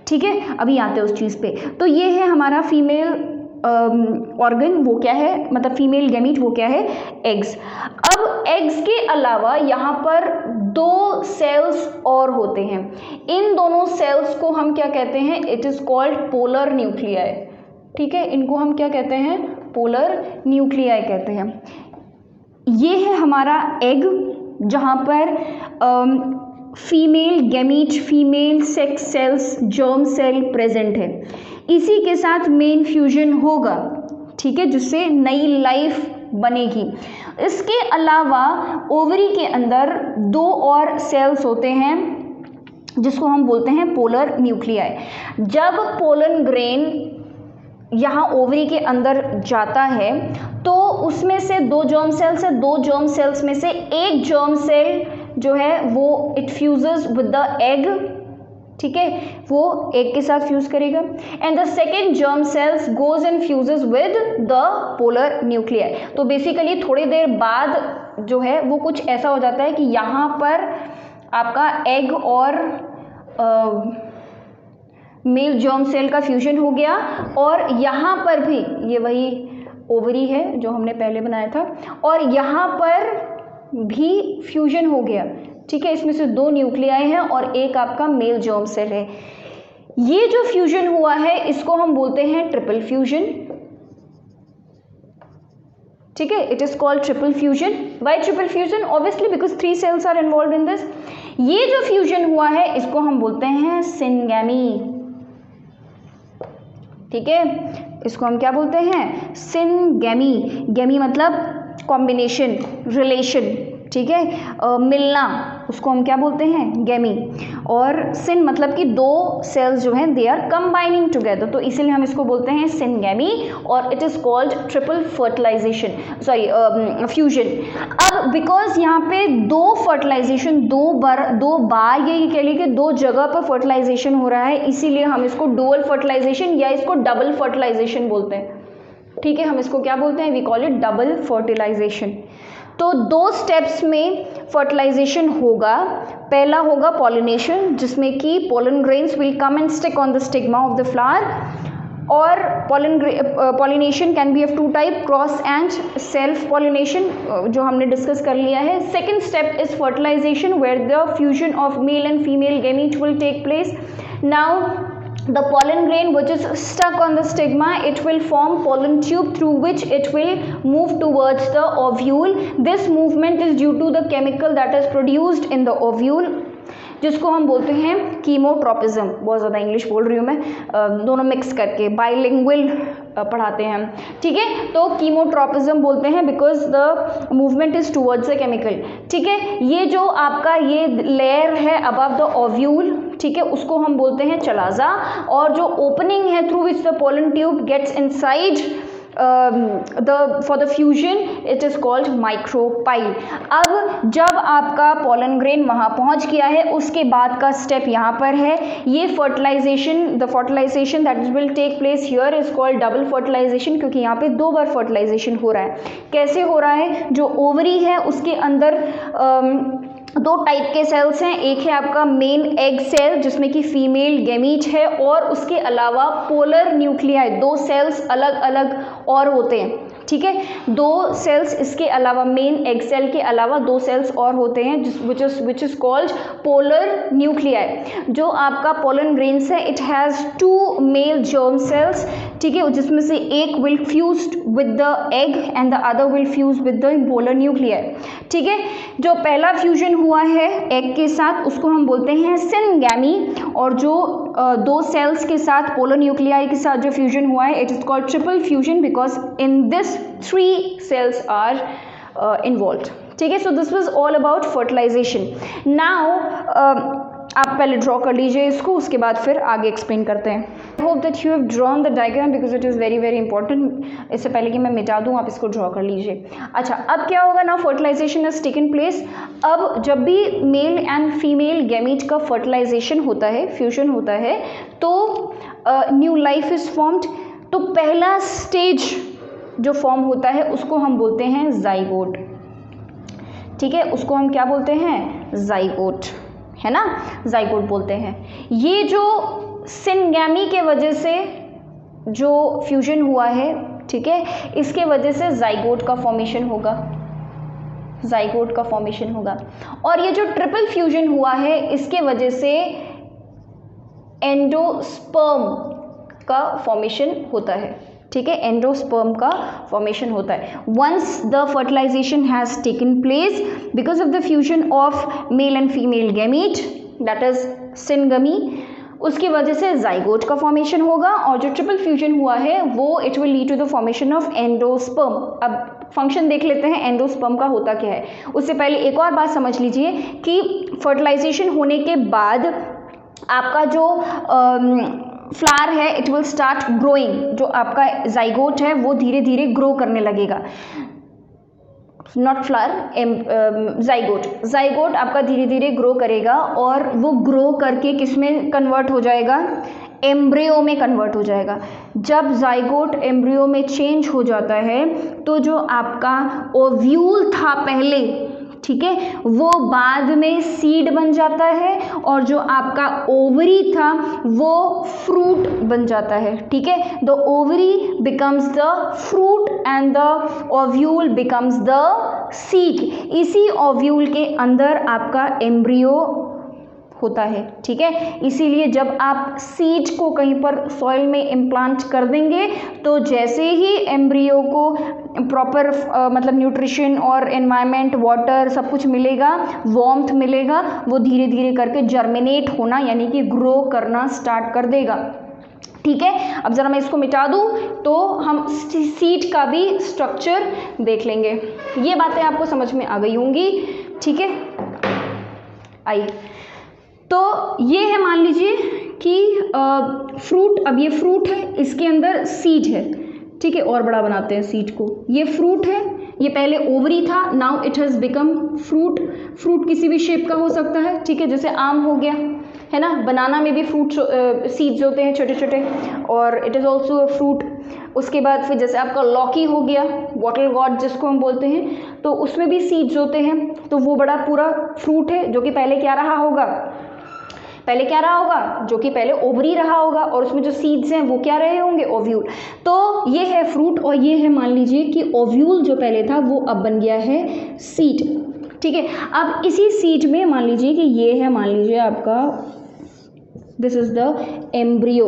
ठीक है। अभी आते हैं उस चीज़ पे। तो ये है हमारा फीमेल ऑर्गन, वो क्या है, मतलब फीमेल गैमीट, वो क्या है? एग्स। अब एग्स के अलावा यहाँ पर 2 सेल्स और होते हैं। इन दोनों सेल्स को हम क्या कहते हैं? It is called polar nuclei, ठीक है। इनको हम क्या कहते हैं? पोलर न्यूक्लियाई कहते हैं। ये है हमारा एग, जहाँ पर female gamete, female sex cells, germ cell present है। इसी के साथ मेन फ्यूजन होगा, ठीक है, जिससे नई लाइफ बनेगी। इसके अलावा ओवरी के अंदर 2 और सेल्स होते हैं जिसको हम बोलते हैं पोलर न्यूक्लियाई। जब पोलन ग्रेन यहाँ ओवरी के अंदर जाता है तो उसमें से 2 जर्म सेल्स है, 2 जर्म सेल्स में से एक जर्म सेल जो है वो it fuses with the egg, ठीक है, वो एग के साथ फ्यूज करेगा, and the second germ cells goes and fuses with the polar nuclei. तो बेसिकली थोड़ी देर बाद जो है वो कुछ ऐसा हो जाता है कि यहाँ पर आपका एग और मेल जर्म सेल का फ्यूजन हो गया, और यहाँ पर भी ये वही ओवरी है जो हमने पहले बनाया था, और यहाँ पर भी फ्यूजन हो गया, ठीक है। इसमें से 2 न्यूक्लियाई हैं और एक आपका मेल जर्म सेल है। ये जो फ्यूजन हुआ है इसको हम बोलते हैं ट्रिपल फ्यूजन, ठीक है। It is called triple fusion. Why triple fusion? Obviously because 3 cells are involve in this. ये जो फ्यूजन हुआ है इसको हम बोलते हैं सिनगैमी, ठीक है। इसको हम क्या बोलते हैं? सिनगैमी। गैमी मतलब कॉम्बिनेशन, रिलेशन, ठीक है, मिलना, उसको हम क्या बोलते हैं? गैमी। और सिन मतलब कि 2 सेल्स जो हैं दे आर कंबाइनिंग टुगेदर, तो इसीलिए हम इसको बोलते हैं सिनगैमी, और it is called triple fertilisation, sorry fusion. अब बिकॉज यहाँ पे 2 फर्टिलाइजेशन, 2 बार ये कह लीजिए कि 2 जगह पर फर्टिलाइजेशन हो रहा है, इसीलिए हम इसको डुअल फर्टिलाइजेशन या इसको डबल फर्टिलाइजेशन बोलते हैं, ठीक है। हम इसको क्या बोलते हैं? We call it double fertilisation. तो 2 स्टेप्स में फर्टिलाइजेशन होगा। पहला होगा पॉलिनेशन, जिसमें कि pollen grains will come and stick on the stigma of the flower, और pollination can be of 2 type, cross and self pollination, जो हमने डिस्कस कर लिया है। Second step is fertilisation where the fusion of male and female gamete will take place. Now the pollen grain which is stuck on the stigma, it will form pollen tube through which it will move towards the ovule. This movement is due to the chemical that is produced in the ovule, जिसको हम बोलते हैं chemotropism. बहुत ज़्यादा English बोल रही हूँ मैं, दोनों मिक्स करके बाइलिंगुअल पढ़ाते हैं हम, ठीक है। तो कीमोट्रोपिज्म बोलते हैं because the movement is towards the chemical, ठीक है। ये जो आपका ये लेयर है अबव द ओव्यूल, ठीक है, उसको हम बोलते हैं चलाजा, और जो ओपनिंग है through which the pollen tube gets inside for the fusion, it is called micropyle. अब जब आपका पोलन ग्रेन वहाँ पहुँच गया है, उसके बाद का स्टेप यहाँ पर है, ये fertilisation, the fertilisation that will take place here is called double fertilisation, क्योंकि यहाँ पे 2 बार फर्टिलाइजेशन हो रहा है। कैसे हो रहा है? जो ओवरी है उसके अंदर 2 टाइप के सेल्स हैं, एक है आपका मेन एग सेल जिसमें कि फीमेल गैमीट है, और उसके अलावा पोलर न्यूक्लियाई 2 सेल्स अलग अलग और होते हैं, ठीक है। 2 सेल्स इसके अलावा, मेन एग सेल के अलावा 2 सेल्स और होते हैं which is called polar nuclei. जो आपका पोलन ग्रेन्स है it has 2 male germ cells, ठीक है, जिसमें से एक will fuse with the egg and the other will fuse with the polar nuclei, ठीक है। जो पहला फ्यूजन हुआ है एग के साथ उसको हम बोलते हैं सिनगैमी, और जो 2 सेल्स के साथ पोलर न्यूक्लियाई के साथ जो फ्यूजन हुआ है it is called triple fusion because in this 3 cells are involved, ठीक है। So this was all about fertilisation. Now आप पहले ड्रॉ कर लीजिए इसको, उसके बाद फिर आगे एक्सप्लेन करते हैं। I hope that you have drawn the diagram because it is very very important. इससे पहले कि मैं मिटा दूँ आप इसको ड्रॉ कर लीजिए। अच्छा, अब क्या होगा ना, फर्टिलाइजेशन इज टेकन प्लेस। अब जब भी मेल एंड फीमेल गैमीट का फर्टिलाइजेशन होता है, फ्यूजन होता है, तो न्यू लाइफ इज फॉर्म्ड। तो पहला स्टेज जो फॉर्म होता है उसको हम बोलते हैं जाइगोट, ठीक है, उसको हम क्या बोलते हैं? जाइगोट, है ना, जाइगोट बोलते हैं। ये जो सिनगैमी के वजह से जो फ्यूजन हुआ है, ठीक है, इसके वजह से जाइगोट का फॉर्मेशन होगा, जाइगोट का फॉर्मेशन होगा। और ये जो ट्रिपल फ्यूजन हुआ है इसके वजह से एंडोस्पर्म का फॉर्मेशन होता है, ठीक है, एंडोस्पर्म का फॉर्मेशन होता है। Once the fertilisation has taken place because of the fusion of male and female gamete that is syngamy, उसकी वजह से जाइगोट का फॉर्मेशन होगा, और जो ट्रिपल फ्यूजन हुआ है वो it will lead to the formation of endosperm. अब फंक्शन देख लेते हैं एंडोस्पर्म का होता क्या है। उससे पहले एक और बात समझ लीजिए कि फर्टिलाइजेशन होने के बाद आपका जो फ्लावर है इट विल स्टार्ट ग्रोइंग, जो आपका जाइगोट है वो धीरे धीरे ग्रो करने लगेगा, नॉट फ्लावर, जाइगोट आपका धीरे धीरे ग्रो करेगा, और वो ग्रो करके किस में कन्वर्ट हो जाएगा, एम्ब्रियो में कन्वर्ट हो जाएगा। जब जाइगोट एम्ब्रियो में चेंज हो जाता है तो जो आपका ओव्यूल था पहले, ठीक है, वो बाद में सीड बन जाता है, और जो आपका ओवरी था वो फ्रूट बन जाता है। ठीक है, the ovary becomes the fruit and the ovule becomes the seed. इसी ओव्यूल के अंदर आपका एम्ब्रियो होता है। ठीक है, इसीलिए जब आप सीड को कहीं पर सॉइल में इम्प्लांट कर देंगे तो जैसे ही एम्ब्रियो को प्रॉपर मतलब न्यूट्रिशन और एनवायरनमेंट, वाटर सब कुछ मिलेगा, वार्मथ मिलेगा, वो धीरे धीरे करके जर्मिनेट होना यानी कि ग्रो करना स्टार्ट कर देगा। ठीक है, अब ज़रा मैं इसको मिटा दूँ तो हम सीड का भी स्ट्रक्चर देख लेंगे। ये बातें आपको समझ में आ गई होंगी। ठीक है, आइए, तो ये है, मान लीजिए कि फ्रूट, अब ये फ्रूट है, इसके अंदर सीड है। ठीक है, और बड़ा बनाते हैं सीड को। ये फ्रूट है, ये पहले ओवरी था, now it has become fruit. Fruit किसी भी शेप का हो सकता है। ठीक है, जैसे आम हो गया, है ना, बनाना में भी फ्रूट सीड्स होते हैं छोटे छोटे, और it is also a fruit. उसके बाद फिर जैसे आपका लौकी हो गया, बॉटल गॉड जिसको हम बोलते हैं, तो उसमें भी सीड्स होते हैं, तो वो बड़ा पूरा फ्रूट है, जो कि पहले क्या रहा होगा, जो कि पहले ओवरी रहा होगा, और उसमें जो सीड्स हैं वो क्या रहे होंगे, ओव्यूल। तो ये है फ्रूट, और ये है, मान लीजिए कि ओव्यूल जो पहले था वो अब बन गया है सीड। ठीक है, अब इसी सीड में मान लीजिए कि ये है, मान लीजिए आपका दिस इज द एम्ब्रियो।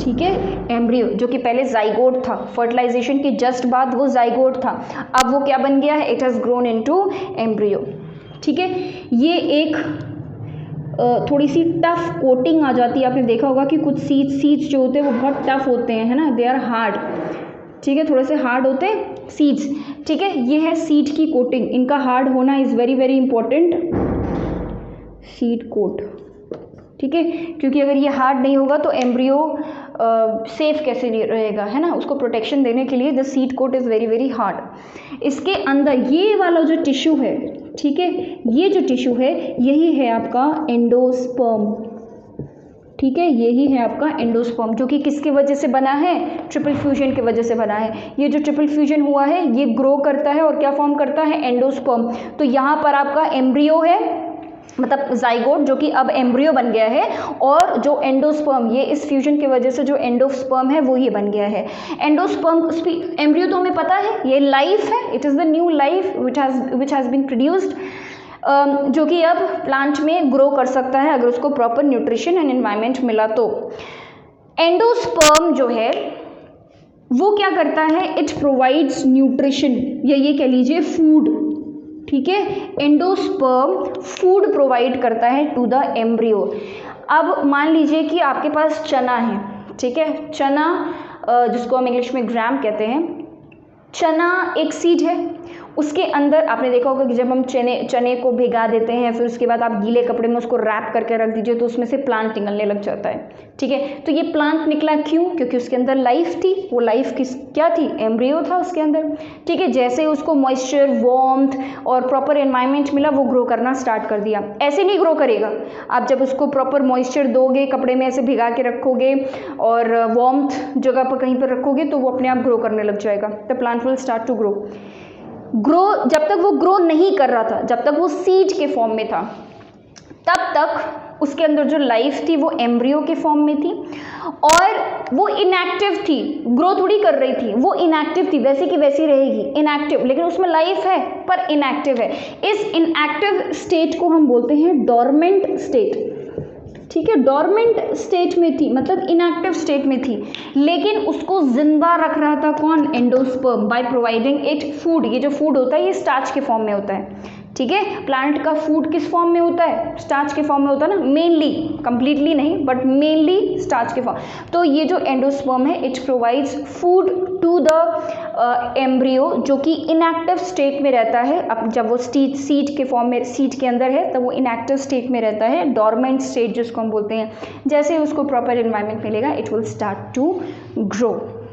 ठीक है, एम्ब्रियो जो कि पहले जाइगोट था, फर्टिलाइजेशन के जस्ट बाद वो जाइगोट था, अब वो क्या बन गया है, it has grown into embryo. ठीक है, ये एक थोड़ी सी टफ कोटिंग आ जाती है। आपने देखा होगा कि कुछ सीड्स जो होते हैं वो बहुत टफ होते हैं, है ना, दे आर हार्ड। ठीक है, थोड़े से हार्ड होते हैं सीड्स। ठीक है, ये है सीड की कोटिंग, इनका हार्ड होना is very very important, seed coat. ठीक है, क्योंकि अगर ये हार्ड नहीं होगा तो एम्ब्रियो सेफ कैसे रहेगा, है ना, उसको प्रोटेक्शन देने के लिए the seed coat is very very hard. इसके अंदर ये वाला जो टिश्यू है, ठीक है, ये जो टिश्यू है यही है आपका एंडोस्पर्म। ठीक है, यही है आपका एंडोस्पर्म, जो कि किसकी वजह से बना है, ट्रिपल फ्यूजन की वजह से बना है। ये जो ट्रिपल फ्यूजन हुआ है ये ग्रो करता है और क्या फॉर्म करता है, एंडोस्पर्म। तो यहाँ पर आपका एम्ब्रियो है, मतलब जाइगोट जो कि अब एम्ब्रियो बन गया है, और जो एंडोस्पर्म, ये इस फ्यूजन की वजह से जो एंडोस्पर्म है वो ये बन गया है। एंडोस्पर्म, एम्ब्रियो तो हमें पता है ये लाइफ है, it is the new life which has been produced, जो कि अब प्लांट में ग्रो कर सकता है अगर उसको प्रॉपर न्यूट्रिशन एंड एनवायरनमेंट मिला तो। एंडोस्पर्म जो है वो क्या करता है, इट प्रोवाइड्स न्यूट्रिशन, या ये कह लीजिए फूड। ठीक है, एंडोस्पर्म फूड प्रोवाइड करता है टू द एम्ब्रियो। अब मान लीजिए कि आपके पास चना है, ठीक है, चना जिसको हम इंग्लिश में ग्राम कहते हैं, चना एक सीड है। उसके अंदर आपने देखा होगा कि जब हम चने को भिगा देते हैं, फिर उसके बाद आप गीले कपड़े में उसको रैप करके रख दीजिए तो उसमें से प्लांट निकलने लग जाता है। ठीक है, तो ये प्लांट निकला क्यों, क्योंकि उसके अंदर लाइफ थी। वो लाइफ क्या थी, एम्ब्रियो था उसके अंदर। ठीक है, जैसे ही उसको मॉइस्चर, वार्मथ और प्रॉपर एनवायरनमेंट मिला वो ग्रो करना स्टार्ट कर दिया। ऐसे नहीं ग्रो करेगा, आप जब उसको प्रॉपर मॉइस्चर दोगे, कपड़े में ऐसे भिगा के रखोगे और वार्मथ जगह पर कहीं पर रखोगे तो वो अपने आप ग्रो करने लग जाएगा। The plant will start to grow. जब तक वो ग्रो नहीं कर रहा था, जब तक वो सीड के फॉर्म में था, तब तक उसके अंदर जो लाइफ थी वो एम्ब्रियो के फॉर्म में थी, और वो इनएक्टिव थी, ग्रो थोड़ी कर रही थी, वो इनएक्टिव थी, वैसी की वैसी रहेगी, इनएक्टिव, लेकिन उसमें लाइफ है पर इनएक्टिव है। इस इनएक्टिव स्टेट को हम बोलते हैं डोरमेंट स्टेट। ठीक है, डोरमेंट स्टेट में थी, मतलब इनएक्टिव स्टेट में थी, लेकिन उसको जिंदा रख रहा था कौन, endosperm, by providing it food. ये जो फूड होता है ये स्टार्च के फॉर्म में होता है। ठीक है। प्लांट का फूड किस फॉर्म में होता है, स्टार्च के फॉर्म में होता है ना, मेनली, कंप्लीटली नहीं बट मेनली स्टार्च के फॉर्म। तो ये जो एंडोस्पर्म है it provides food to the embryo जो कि इनएक्टिव स्टेट में रहता है। अब जब वो सीड के फॉर्म में, सीड के अंदर है, तब वो इनएक्टिव स्टेट में रहता है, डॉर्मेंट स्टेट जिसको हम बोलते हैं। जैसे उसको प्रॉपर एनवायरनमेंट मिलेगा it will start to grow,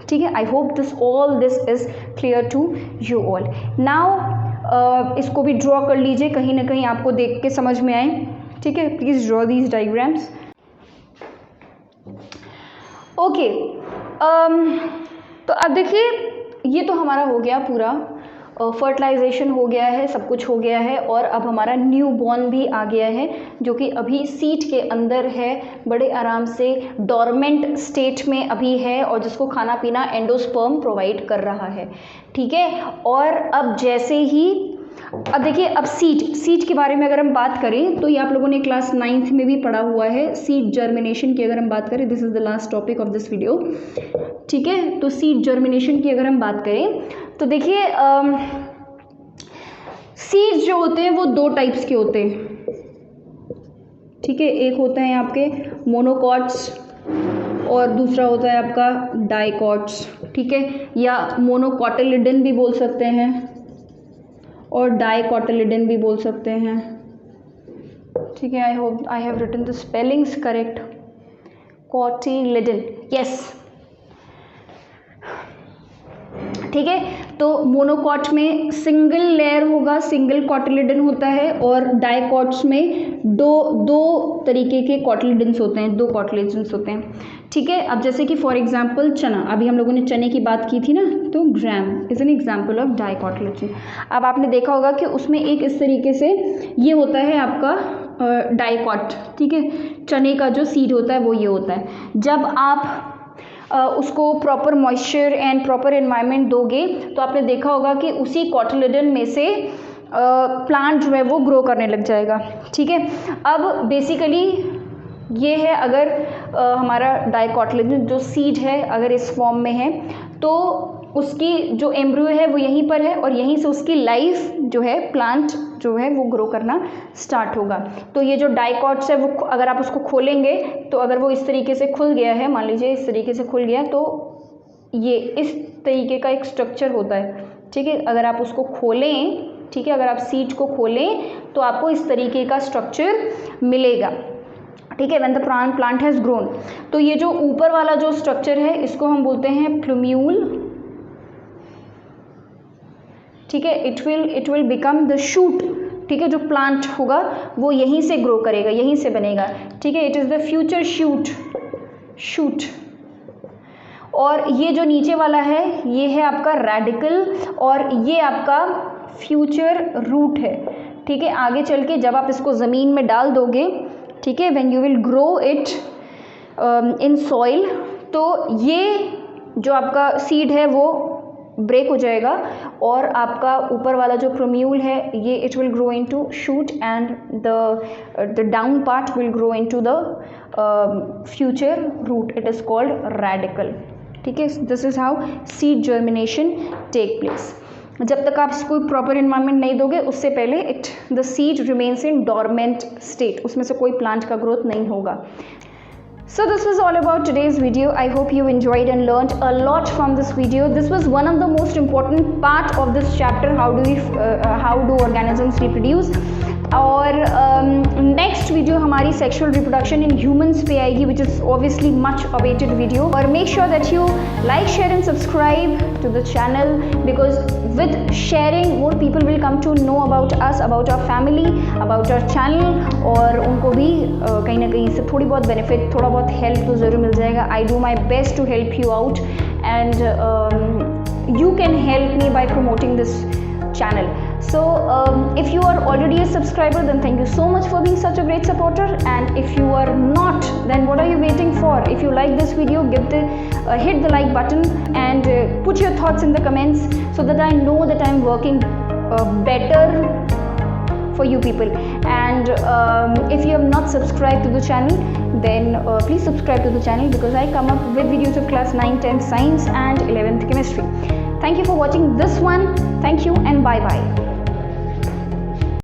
ठीक है। I hope this all this is clear to you all. Now इसको भी ड्रॉ कर लीजिए, कहीं ना कहीं आपको देख के समझ में आए, ठीक है। Please draw these diagrams. Okay, तो अब देखिए ये तो हमारा हो गया पूरा, फर्टिलाइजेशन हो गया है, सब कुछ हो गया है, और अब हमारा न्यू बॉर्न भी आ गया है जो कि अभी सीड के अंदर है, बड़े आराम से डॉर्मेंट स्टेट में अभी है, और जिसको खाना पीना एंडोस्पर्म प्रोवाइड कर रहा है, ठीक है। और अब जैसे ही, अब देखिए, अब सीड के बारे में अगर हम बात करें तो ये आप लोगों ने क्लास 9th में भी पढ़ा हुआ है। सीड जर्मिनेशन की अगर हम बात करें, this is the last topic of this video, ठीक है। तो सीड जर्मिनेशन की अगर हम बात करें तो देखिए सीड्स जो होते हैं वो दो टाइप्स के होते हैं, ठीक है। एक होता है आपके मोनोकॉट्स और दूसरा होता है आपका डाइकॉट्स, ठीक है, या मोनोकॉटिलिडन भी बोल सकते हैं और डाइकॉटिलिडन भी बोल सकते हैं, ठीक है। I hope I have written the spellings correct. Cotyledon, yes, ठीक है। तो मोनोकॉट में सिंगल लेयर होगा, सिंगल कॉटिलिडन होता है, और डाइकॉट्स में दो तरीके के कॉटिलिडन्स होते हैं, दो कॉटिलिडन्स होते हैं, ठीक है। अब जैसे कि फॉर एग्जांपल चना, अभी हम लोगों ने चने की बात की थी ना, तो gram is an example of dicotyledon. अब आपने देखा होगा कि उसमें एक इस तरीके से ये होता है आपका डाइकॉट, ठीक है। चने का जो सीड होता है वो ये होता है। जब आप उसको proper moisture and proper environment दोगे तो आपने देखा होगा कि उसी कॉटिलिडन में से प्लांट जो है वो ग्रो करने लग जाएगा, ठीक है। अब बेसिकली ये है, अगर हमारा डाइकॉटिलिडन जो सीड है अगर इस फॉर्म में है तो उसकी जो एम्ब्रियो है वो यहीं पर है, और यहीं से उसकी लाइफ जो है, प्लांट जो है वो ग्रो करना स्टार्ट होगा। तो ये जो डाइकॉट्स है वो अगर आप उसको खोलेंगे तो अगर वो इस तरीके से खुल गया है, मान लीजिए इस तरीके से खुल गया, तो ये इस तरीके का एक स्ट्रक्चर होता है, ठीक है। अगर आप उसको खोलें, ठीक है, अगर आप सीड को खोलें तो आपको इस तरीके का स्ट्रक्चर मिलेगा, ठीक है, when the plant has grown. तो ये जो ऊपर वाला जो स्ट्रक्चर है इसको हम बोलते हैं प्लूम्यूल, ठीक है। It will become the shoot, ठीक है। जो प्लांट होगा वो यहीं से ग्रो करेगा, यहीं से बनेगा, ठीक है। It is the future shoot. और ये जो नीचे वाला है ये है आपका रेडिकल, और ये आपका फ्यूचर रूट है, ठीक है। आगे चल के जब आप इसको ज़मीन में डाल दोगे, ठीक है, when you will grow it in soil, तो ये जो आपका सीड है वो ब्रेक हो जाएगा, और आपका ऊपर वाला जो प्लूम्यूल है ये it will grow into shoot, and the down part will grow into the future root, it is called radicle, ठीक है। This is how seed germination take place. जब तक आप इसको प्रॉपर एनवायरनमेंट नहीं दोगे उससे पहले the seed remains in dormant state, उसमें से कोई प्लांट का ग्रोथ नहीं होगा। So this was all about today's video. I hope you enjoyed and learned a lot from this video. This was one of the most important part of this chapter, how do organisms reproduce. और next video हमारी sexual reproduction in humans पे आएगी, which is obviously much awaited video. और make sure that you like, share and subscribe to the channel, because with sharing more people will come to know about us, about our family, about our channel, और उनको भी कहीं ना कहीं से थोड़ी बहुत बेनिफिट, थोड़ा बहुत हेल्प तो ज़रूर मिल जाएगा। I do my best to help you out, and you can help me by promoting this channel. So if you are already a subscriber, then thank you so much for being such a great supporter, and if you are not, then what are you waiting for? If you like this video, hit the like button, and put your thoughts in the comments so that I know that I'm working better for you people. And if you have not subscribed to the channel, then please subscribe to the channel, because I come up with videos of class 9, 10 science and 11th chemistry. Thank you for watching this one. Thank you and bye bye.